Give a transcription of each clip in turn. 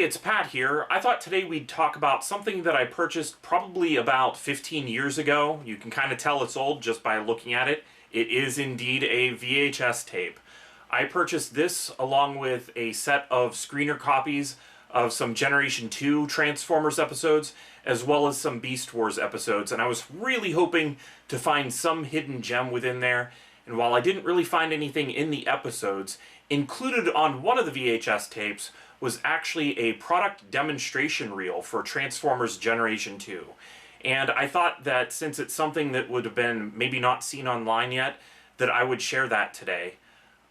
it's Pat here. I thought today we'd talk about something that I purchased probably about 15 years ago. You can kind of tell it's old just by looking at it. It is indeed a VHS tape. I purchased this along with a set of screener copies of some Generation 2 Transformers episodes, as well as some Beast Wars episodes, and I was really hoping to find some hidden gem within there. And while I didn't really find anything in the episodes, included on one of the VHS tapes was actually a product demonstration reel for Transformers Generation 2. And I thought that since it's something that would have been maybe not seen online yet, that I would share that today.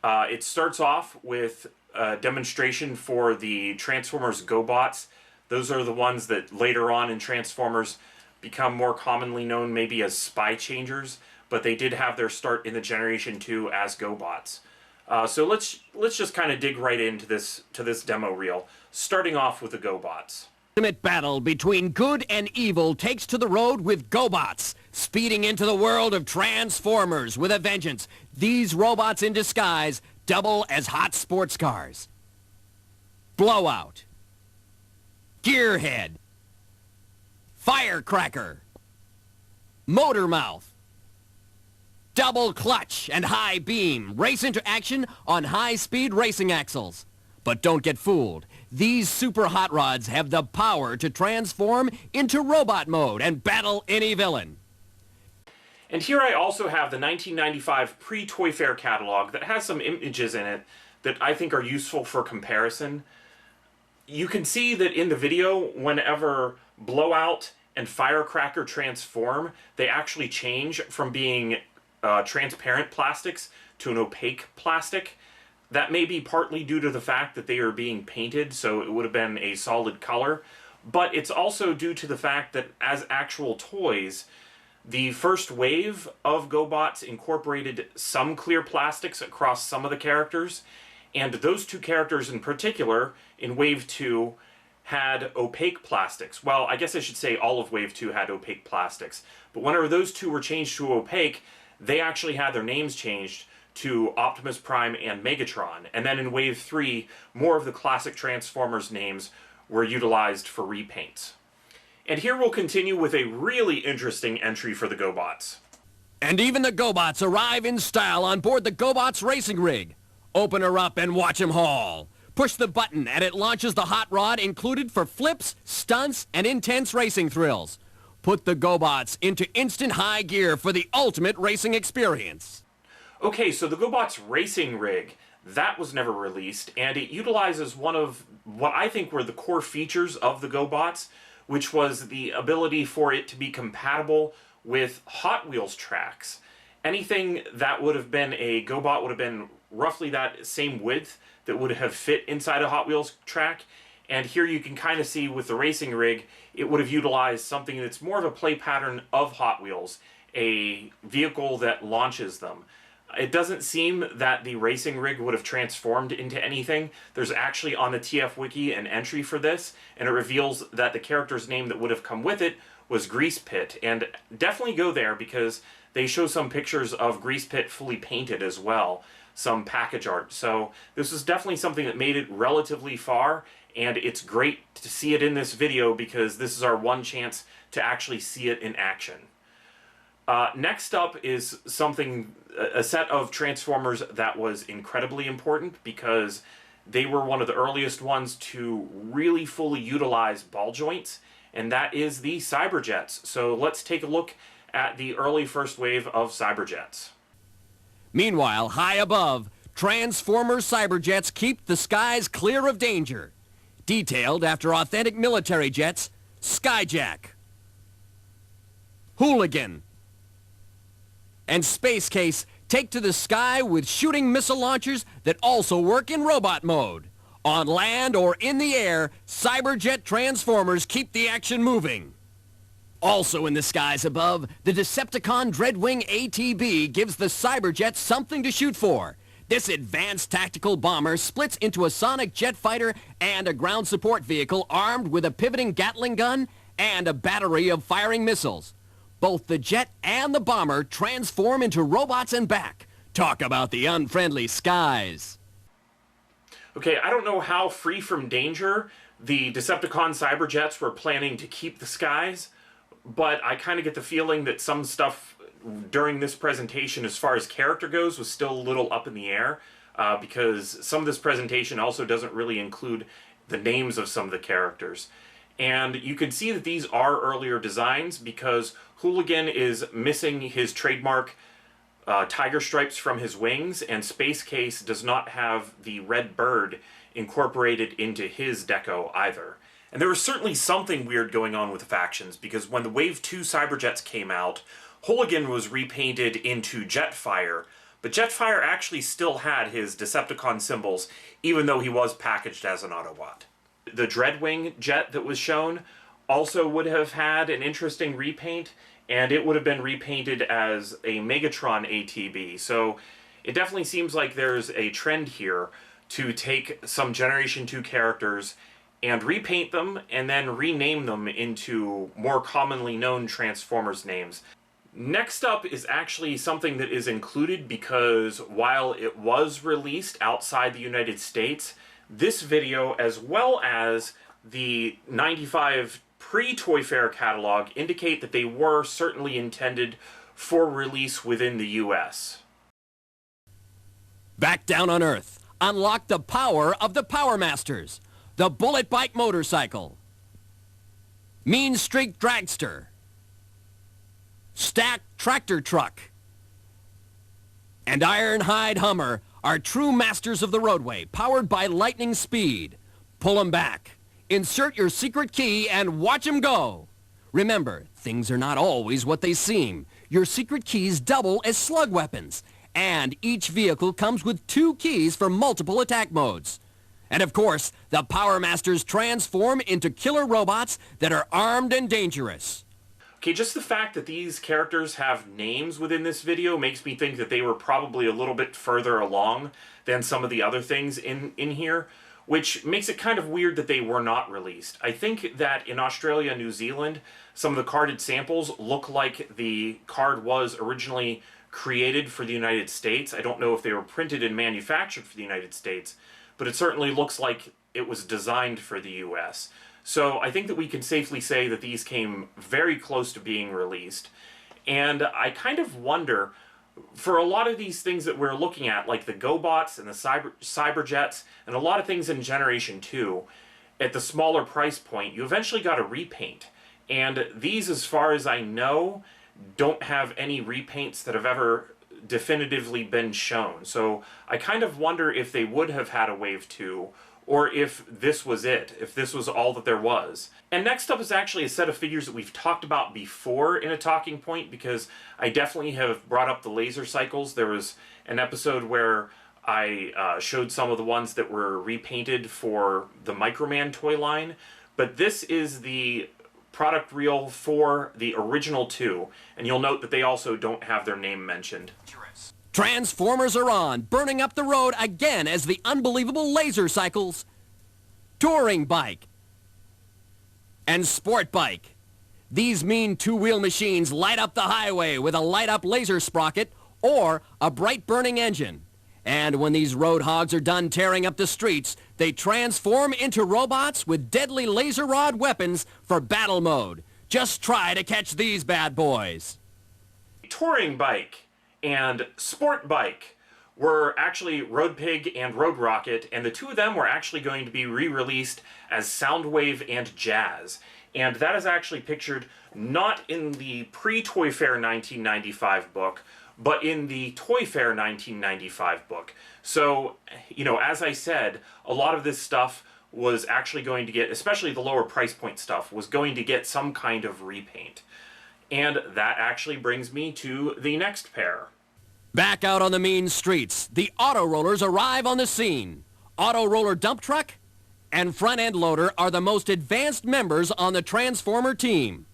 It starts off with a demonstration for the Transformers GoBots. Those are the ones that later on in Transformers become more commonly known maybe as Spy Changers, but they did have their start in the Generation 2 as GoBots. So let's just kind of dig right into this demo reel, starting off with the GoBots. Ultimate battle between good and evil takes to the road with GoBots, speeding into the world of Transformers with a vengeance. These robots in disguise double as hot sports cars. Blowout, Gearhead, Firecracker, Motormouth, Double Clutch, and High Beam race into action on high-speed racing axles. But don't get fooled. These super hot rods have the power to transform into robot mode and battle any villain. And here I also have the 1995 pre-Toy Fair catalog that has some images in it that I think are useful for comparison. You can see that in the video, whenever Blowout and Firecracker transform, they actually change from being transparent plastics to an opaque plastic. That may be partly due to the fact that they are being painted, so it would have been a solid color, but it's also due to the fact that as actual toys, the first wave of GoBots incorporated some clear plastics across some of the characters, and those two characters in particular, in Wave 2, had opaque plastics. Well, I guess I should say all of Wave 2 had opaque plastics, but whenever those two were changed to opaque, they actually had their names changed to Optimus Prime and Megatron. And then in Wave 3, more of the classic Transformers names were utilized for repaints. And here we'll continue with a really interesting entry for the GoBots. And even the GoBots arrive in style on board the GoBots racing rig. Open her up and watch them haul. Push the button and it launches the hot rod included for flips, stunts, and intense racing thrills. Put the GoBots into instant high gear for the ultimate racing experience. Okay, so the GoBots racing rig, that was never released, and it utilizes one of what I think were the core features of the GoBots, which was the ability for it to be compatible with Hot Wheels tracks. Anything that would have been a GoBot would have been roughly that same width that would have fit inside a Hot Wheels track. And here you can kind of see with the racing rig, it would have utilized something that's more of a play pattern of Hot Wheels, a vehicle that launches them. It doesn't seem that the racing rig would have transformed into anything. There's actually on the TF Wiki an entry for this, and it reveals that the character's name that would have come with it was Grease Pit. And definitely go there because they show some pictures of Grease Pit fully painted as well, some package art. So this is definitely something that made it relatively far, and it's great to see it in this video because this is our one chance to actually see it in action. Next up is a set of Transformers that was incredibly important because they were one of the earliest ones to really fully utilize ball joints, and that is the Cyberjets. So let's take a look at the early first wave of Cyberjets. Meanwhile, high above, Transformer Cyberjets keep the skies clear of danger. Detailed after authentic military jets, Skyjack, Hooligan, and Space Case take to the sky with shooting missile launchers that also work in robot mode. On land or in the air, Cyberjet Transformers keep the action moving. Also in the skies above, the Decepticon Dreadwing ATB gives the Cyberjet something to shoot for. This advanced tactical bomber splits into a sonic jet fighter and a ground support vehicle armed with a pivoting Gatling gun and a battery of firing missiles. Both the jet and the bomber transform into robots and back. Talk about the unfriendly skies. Okay, I don't know how free from danger The Decepticon Cyberjets were planning to keep the skies, but I kind of get the feeling that some stuff during this presentation, as far as character goes, was still a little up in the air, because some of this presentation also doesn't really include the names of some of the characters. And you can see that these are earlier designs because Hooligan is missing his trademark tiger stripes from his wings, and Space Case does not have the red bird incorporated into his deco either. And there was certainly something weird going on with the factions, because when the Wave 2 Cyberjets came out, Hooligan was repainted into Jetfire, but Jetfire actually still had his Decepticon symbols, even though he was packaged as an Autobot. The Dreadwing jet that was shown also would have had an interesting repaint, and it would have been repainted as a Megatron ATB. So it definitely seems like there's a trend here to take some Generation 2 characters and repaint them and then rename them into more commonly known Transformers names. Next up is actually something that is included because while it was released outside the United States, this video, as well as the 95 pre-Toy Fair catalog, indicate that they were certainly intended for release within the US. Back down on Earth, unlock the power of the Power Masters, the Bullet Bike motorcycle, Mean Streak dragster, Stack tractor truck, and Ironhide Hummer are true masters of the roadway, powered by lightning speed. Pull 'em back, insert your secret key, and watch 'em go. Remember, things are not always what they seem. Your secret keys double as slug weapons, and each vehicle comes with 2 keys for multiple attack modes. And of course, the Power Masters transform into killer robots that are armed and dangerous. Okay, just the fact that these characters have names within this video makes me think that they were probably a little bit further along than some of the other things in here, which makes it kind of weird that they were not released. I think that in Australia and New Zealand, some of the carded samples look like the card was originally created for the United States. I don't know if they were printed and manufactured for the United States, but it certainly looks like it was designed for the US. So I think that we can safely say that these came very close to being released. And I kind of wonder, for a lot of these things that we're looking at, like the GoBots and the Cyberjets, and a lot of things in Generation 2, at the smaller price point, you eventually got a repaint. And these, as far as I know, don't have any repaints that have ever definitively been shown. So I kind of wonder if they would have had a Wave 2, or if this was it, if this was all that there was. And next up is actually a set of figures that we've talked about before in a talking point, because I definitely have brought up the laser cycles. There was an episode where I showed some of the ones that were repainted for the Microman toy line, but this is the product reel for the original 2, and you'll note that they also don't have their name mentioned. Transformers are on, burning up the road again as the unbelievable laser cycles, touring bike, and sport bike. These mean 2-wheel machines light up the highway with a light-up laser sprocket or a bright burning engine. And when these road hogs are done tearing up the streets, they transform into robots with deadly laser rod weapons for battle mode. Just try to catch these bad boys. Touring bike and sport bike were actually Road Pig and Road Rocket, and the 2 of them were actually going to be re-released as Soundwave and Jazz. And that is actually pictured not in the pre-Toy Fair 1995 book, but in the Toy Fair 1995 book. So, you know, as I said, a lot of this stuff was actually going to get, especially the lower price point stuff, was going to get some kind of repaint. And that actually brings me to the next pair. Back out on the mean streets, the auto rollers arrive on the scene. Auto roller dump truck and front end loader are the most advanced members on the Transformer team.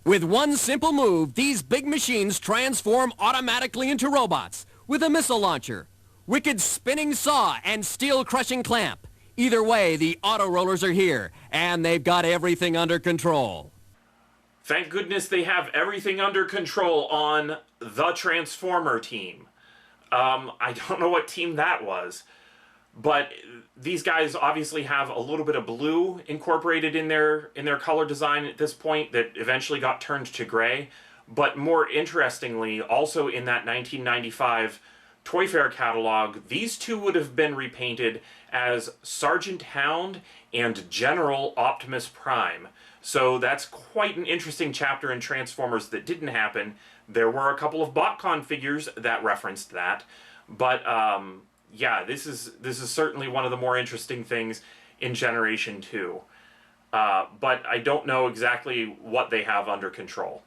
With one simple move, these big machines transform automatically into robots with a missile launcher, wicked spinning saw, and steel crushing clamp. Either way, the auto rollers are here, and they've got everything under control. Thank goodness they have everything under control on the Transformer team. I don't know what team that was. But these guys obviously have a little bit of blue incorporated in their color design at this point that eventually got turned to gray. But more interestingly, also in that 1995 Toy Fair catalog, these two would have been repainted as Sergeant Hound and General Optimus Prime. So that's quite an interesting chapter in Transformers that didn't happen. There were a couple of BotCon figures that referenced that, but yeah, this is certainly one of the more interesting things in Generation 2. But I don't know exactly what they have under control.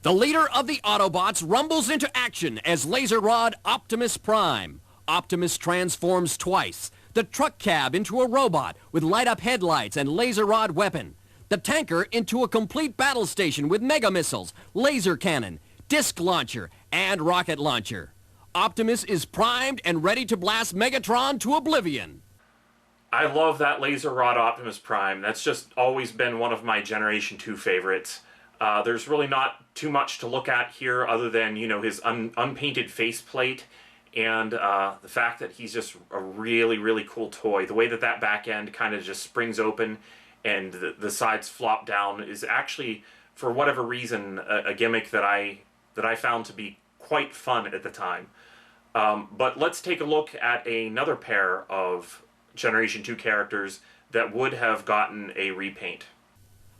The leader of the Autobots rumbles into action as Laser Rod Optimus Prime. Optimus transforms twice. The truck cab into a robot with light-up headlights and laser rod weapon. The tanker into a complete battle station with mega missiles, laser cannon, disc launcher, and rocket launcher. Optimus is primed and ready to blast Megatron to oblivion. I love that Laser Rod Optimus Prime. That's just always been one of my Generation 2 favorites. There's really not too much to look at here other than, you know, his unpainted faceplate and the fact that he's just a really, really cool toy. The way that that back end kind of just springs open and the sides flop down is actually, for whatever reason, a gimmick that I found to be quite fun at the time. But let's take a look at another pair of Generation 2 characters that would have gotten a repaint.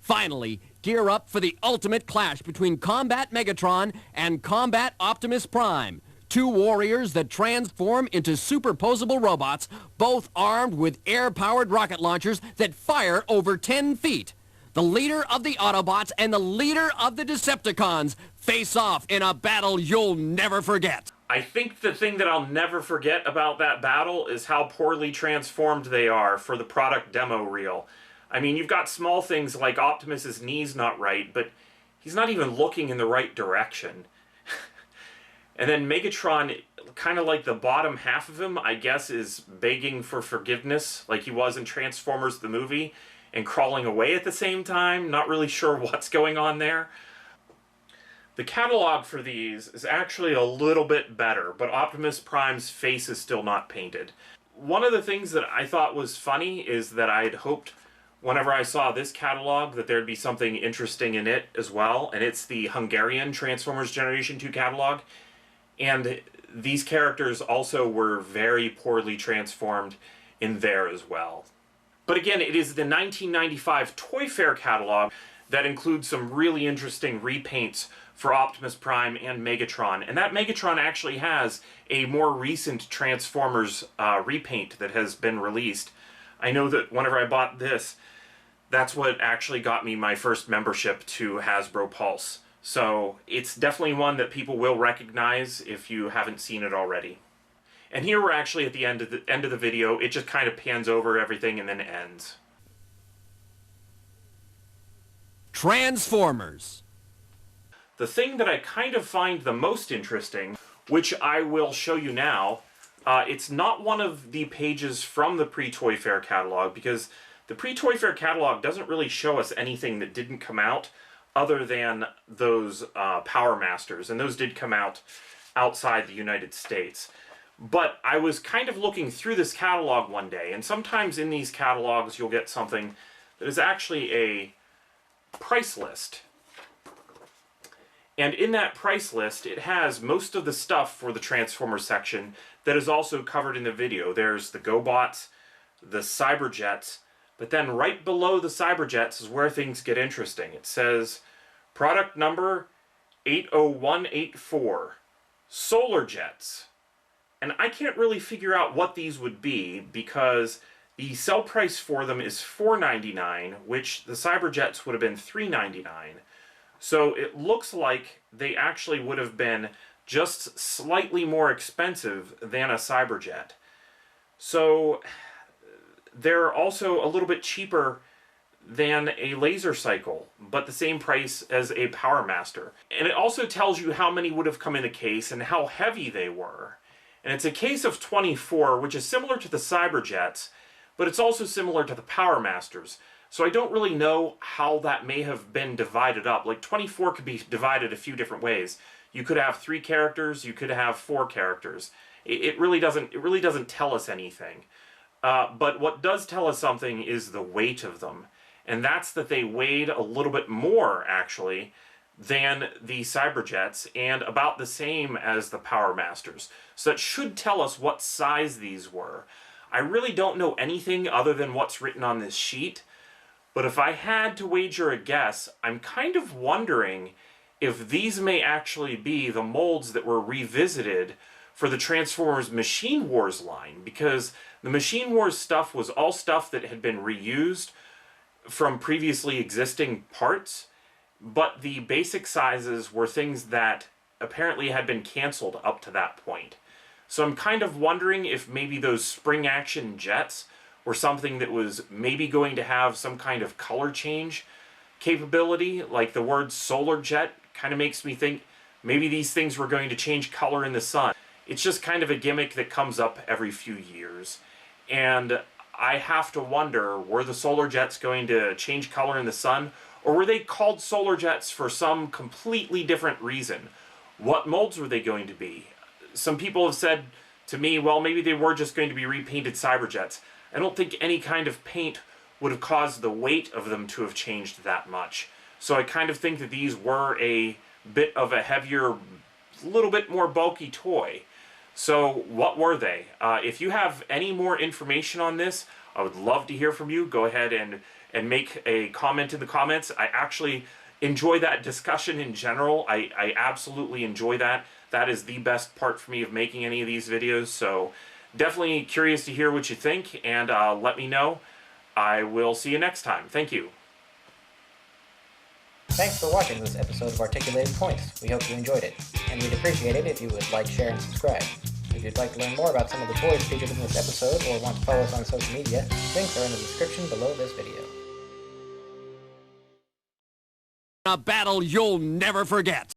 Finally, gear up for the ultimate clash between Combat Megatron and Combat Optimus Prime. Two warriors that transform into superposable robots, both armed with air-powered rocket launchers that fire over 10 feet. The leader of the Autobots and the leader of the Decepticons face off in a battle you'll never forget. I think the thing that I'll never forget about that battle is how poorly transformed they are for the product demo reel. I mean, you've got small things like Optimus's knees not right, but he's not even looking in the right direction. And then Megatron, kind of like the bottom half of him, I guess, is begging for forgiveness, like he was in Transformers the movie, and crawling away at the same time. Not really sure what's going on there. The catalog for these is actually a little bit better, but Optimus Prime's face is still not painted. One of the things that I thought was funny is that I'd hoped whenever I saw this catalog that there'd be something interesting in it as well, and it's the Hungarian Transformers Generation 2 catalog. And these characters also were very poorly transformed in there as well. But again, it is the 1995 Toy Fair catalog that includes some really interesting repaints for Optimus Prime and Megatron. And that Megatron actually has a more recent Transformers repaint that has been released. I know that whenever I bought this, that's what actually got me my first membership to Hasbro Pulse. So it's definitely one that people will recognize if you haven't seen it already. And here we're actually at the end of the video. It just kind of pans over everything and then ends. Transformers. The thing that I kind of find the most interesting, which I will show you now, it's not one of the pages from the pre-Toy Fair catalog, because the pre-Toy Fair catalog doesn't really show us anything that didn't come out other than those Power Masters, and those did come out outside the United States. But I was kind of looking through this catalog one day, and sometimes in these catalogs you'll get something that is actually a price list. And in that price list, it has most of the stuff for the Transformers section that is also covered in the video. There's the GoBots, the Cyberjets, but then right below the Cyberjets is where things get interesting. It says, product number 80184, Solar Jets. And I can't really figure out what these would be because the sell price for them is $4.99, which the Cyberjets would have been $3.99. So it looks like they actually would have been just slightly more expensive than a Cyberjet. So they're also a little bit cheaper than a Laser Cycle, but the same price as a Power Master. And it also tells you how many would have come in the case and how heavy they were. And it's a case of 24, which is similar to the Cyberjets, but it's also similar to the Power Masters. So I don't really know how that may have been divided up. Like 24 could be divided a few different ways. You could have 3 characters, you could have 4 characters. It really doesn't tell us anything. But what does tell us something is the weight of them. And that's that they weighed a little bit more, actually, than the Cyberjets, and about the same as the Power Masters. So that should tell us what size these were. I really don't know anything other than what's written on this sheet, but if I had to wager a guess, I'm kind of wondering if these may actually be the molds that were revisited for the Transformers Machine Wars line, because the Machine Wars stuff was all stuff that had been reused from previously existing parts, but the basic sizes were things that apparently had been canceled up to that point. So I'm kind of wondering if maybe those spring action jets were something that was maybe going to have some kind of color change capability. Like the word solar jet kind of makes me think maybe these things were going to change color in the sun. It's just kind of a gimmick that comes up every few years. And I have to wonder, were the solar jets going to change color in the sun? Or were they called solar jets for some completely different reason? What molds were they going to be? Some people have said to me, well, maybe they were just going to be repainted Cyberjets. I don't think any kind of paint would have caused the weight of them to have changed that much. So I kind of think that these were a bit of a heavier, little bit more bulky toy. So what were they? If you have any more information on this, I would love to hear from you. Go ahead and make a comment in the comments. I actually enjoy that discussion in general. I absolutely enjoy that. That is the best part for me of making any of these videos. So definitely curious to hear what you think, and let me know. I will see you next time. Thank you. Thanks for watching this episode of Articulated Points. We hope you enjoyed it, and we'd appreciate it if you would like, share, and subscribe. If you'd like to learn more about some of the toys featured in this episode, or want to follow us on social media, links are in the description below this video. A battle you'll never forget.